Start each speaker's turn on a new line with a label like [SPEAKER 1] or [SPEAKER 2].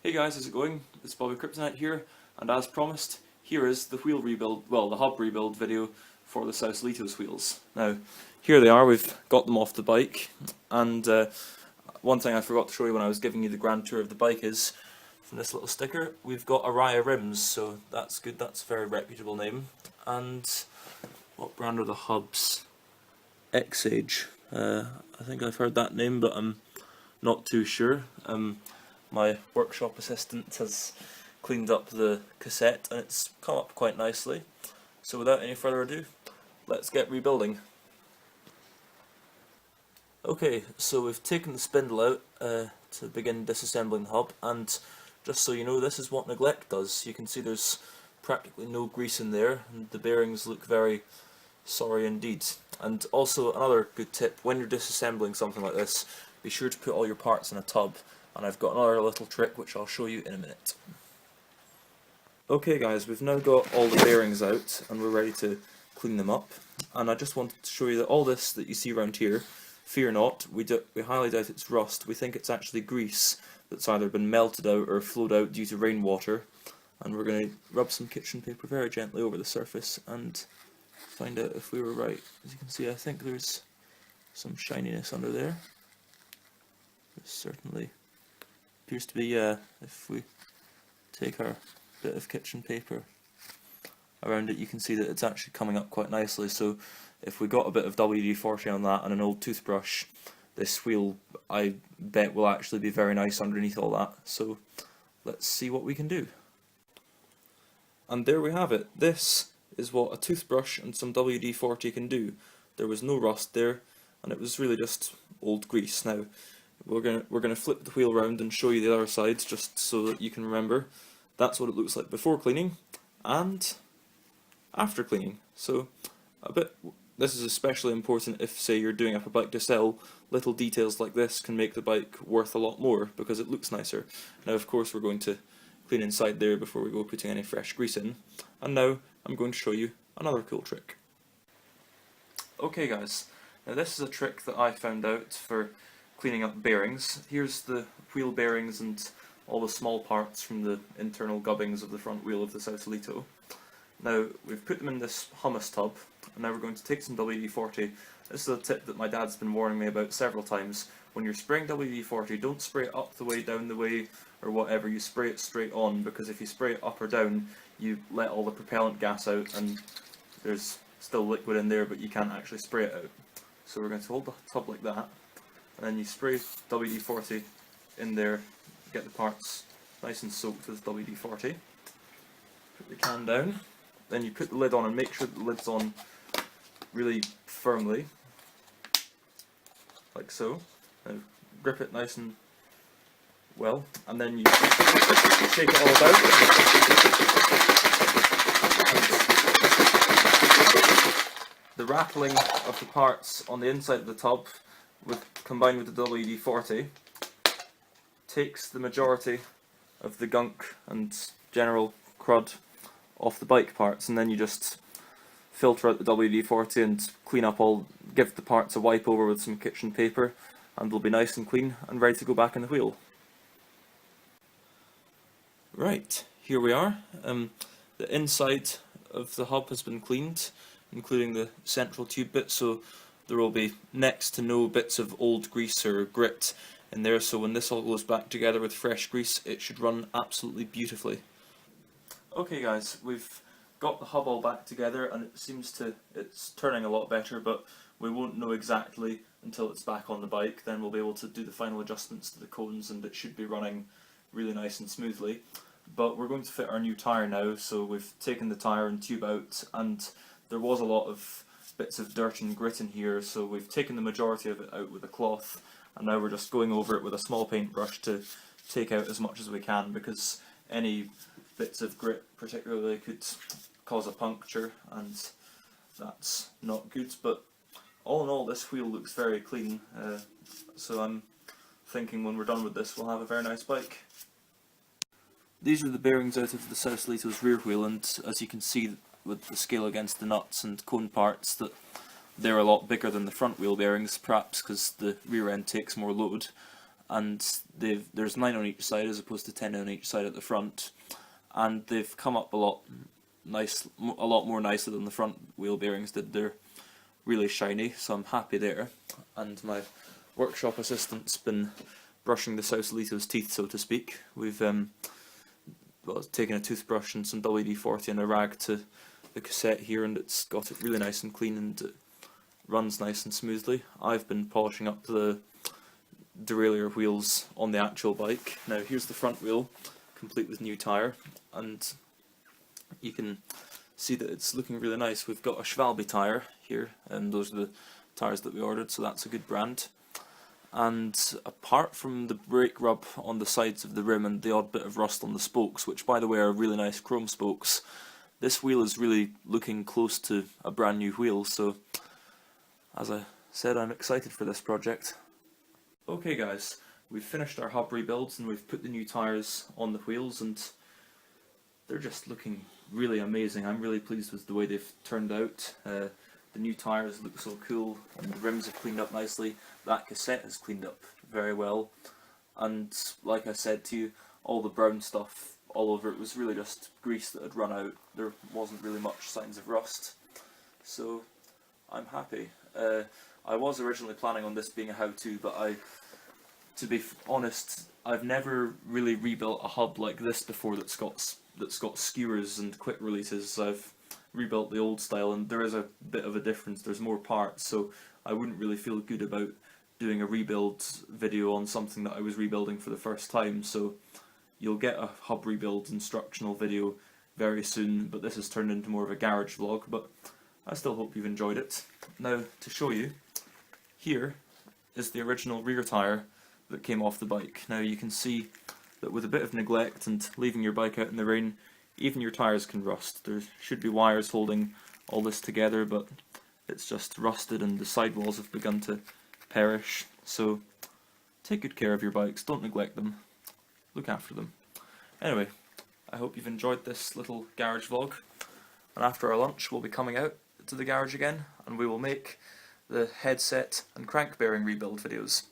[SPEAKER 1] Hey guys, how's it going? It's Bobby Kryptonite here, and as promised, here is the wheel rebuild, well, the hub rebuild video for the Sausalito's wheels. Now, here they are, we've got them off the bike, and one thing I forgot to show you when I was giving you the grand tour of the bike is, from this little sticker, we've got Araya rims, so that's good, that's a very reputable name. And what brand are the hubs? X-Age. I think I've heard that name, but I'm not too sure. My workshop assistant has cleaned up the cassette and it's come up quite nicely. So without any further ado, let's get rebuilding. Okay, so we've taken the spindle out to begin disassembling the hub, and just so you know, this is what neglect does. You can see there's practically no grease in there and the bearings look very sorry indeed. And also another good tip, when you're disassembling something like this, be sure to put all your parts in a tub. And I've got another little trick which I'll show you in a minute. Okay guys, we've now got all the bearings out and we're ready to clean them up. And I just wanted to show you that all this that you see around here, fear not, we highly doubt it's rust. We think it's actually grease that's either been melted out or flowed out due to rainwater. And we're going to rub some kitchen paper very gently over the surface and find out if we were right. As you can see, I think there's some shininess under there. There's certainly appears to be, if we take our bit of kitchen paper around it, you can see that it's actually coming up quite nicely. So if we got a bit of WD-40 on that and an old toothbrush, this wheel, I bet, will actually be very nice underneath all that. So let's see what we can do. And there we have it. This is what a toothbrush and some WD-40 can do. There was no rust there, and it was really just old grease. Now, we're gonna flip the wheel around and show you the other side, just so that you can remember. That's what it looks like before cleaning and after cleaning. So this is especially important if, say, you're doing up a bike to sell. Little details like this can make the bike worth a lot more because it looks nicer. Now, of course, we're going to clean inside there before we go putting any fresh grease in. And now I'm going to show you another cool trick. Okay guys, now this is a trick that I found out for cleaning up bearings. Here's the wheel bearings and all the small parts from the internal gubbings of the front wheel of the Sausalito. Now we've put them in this hummus tub, and now we're going to take some WD-40. This is a tip that my dad's been warning me about several times. When you're spraying WD-40, don't spray it up the way, down the way, or whatever. You spray it straight on, because if you spray it up or down, you let all the propellant gas out and there's still liquid in there, but you can't actually spray it out. So we're going to hold the tub like that, and then you spray WD-40 in there, get the parts nice and soaked with WD-40. Put the can down, then you put the lid on and make sure that the lid's on really firmly, like so. Now grip it nice and well, and then you shake it all about. And the rattling of the parts on the inside of the tub, combined with the WD-40, takes the majority of the gunk and general crud off the bike parts, and then you just filter out the WD-40 and clean up give the parts a wipe over with some kitchen paper, and they'll be nice and clean and ready to go back in the wheel. Right, here we are. The inside of the hub has been cleaned, including the central tube bit, so there will be next to no bits of old grease or grit in there, so when this all goes back together with fresh grease, it should run absolutely beautifully. Okay guys, we've got the hub all back together and it's turning a lot better, but we won't know exactly until it's back on the bike. Then we'll be able to do the final adjustments to the cones and it should be running really nice and smoothly. But we're going to fit our new tyre now, so we've taken the tyre and tube out, and there was a lot of bits of dirt and grit in here, so we've taken the majority of it out with a cloth, and now we're just going over it with a small paintbrush to take out as much as we can, because any bits of grit particularly could cause a puncture, and that's not good. But all in all, this wheel looks very clean, so I'm thinking when we're done with this we'll have a very nice bike. These are the bearings out of the Sausalito's rear wheel, and as you can see with the scale against the nuts and cone parts, that they're a lot bigger than the front wheel bearings, perhaps because the rear end takes more load. and there's 9 on each side as opposed to 10 on each side at the front, and they've come up a lot more nicely than the front wheel bearings did. They're really shiny, so I'm happy there. And my workshop assistant's been brushing the Sausalito's teeth, so to speak. We've taken a toothbrush and some WD-40 and a rag to the cassette here, and it's got it really nice and clean, and it runs nice and smoothly. I've been polishing up the derailleur wheels on the actual bike. Now here's the front wheel, complete with new tyre, and you can see that it's looking really nice. We've got a Schwalbe tyre here, and those are the tyres that we ordered, so that's a good brand. And apart from the brake rub on the sides of the rim and the odd bit of rust on the spokes, which by the way are really nice chrome spokes, this wheel is really looking close to a brand new wheel, so as I said, I'm excited for this project. Okay guys, we've finished our hub rebuilds and we've put the new tyres on the wheels, and they're just looking really amazing. I'm really pleased with the way they've turned out. The new tyres look so cool, and the rims have cleaned up nicely. That cassette has cleaned up very well, and like I said to you, all the brown stuff all over it was really just grease that had run out. There wasn't really much signs of rust, so I'm happy. I was originally planning on this being a how-to, but to be honest, I've never really rebuilt a hub like this before that's got skewers and quick releases. I've rebuilt the old style, and there is a bit of a difference. There's more parts, so I wouldn't really feel good about doing a rebuild video on something that I was rebuilding for the first time. So you'll get a hub rebuild instructional video very soon, but this has turned into more of a garage vlog, but I still hope you've enjoyed it. Now, to show you, here is the original rear tyre that came off the bike. Now you can see that with a bit of neglect and leaving your bike out in the rain, even your tyres can rust. There should be wires holding all this together, but it's just rusted and the sidewalls have begun to perish. So take good care of your bikes, don't neglect them, look after them. Anyway, I hope you've enjoyed this little garage vlog, and after our lunch we'll be coming out to the garage again and we will make the headset and crank bearing rebuild videos.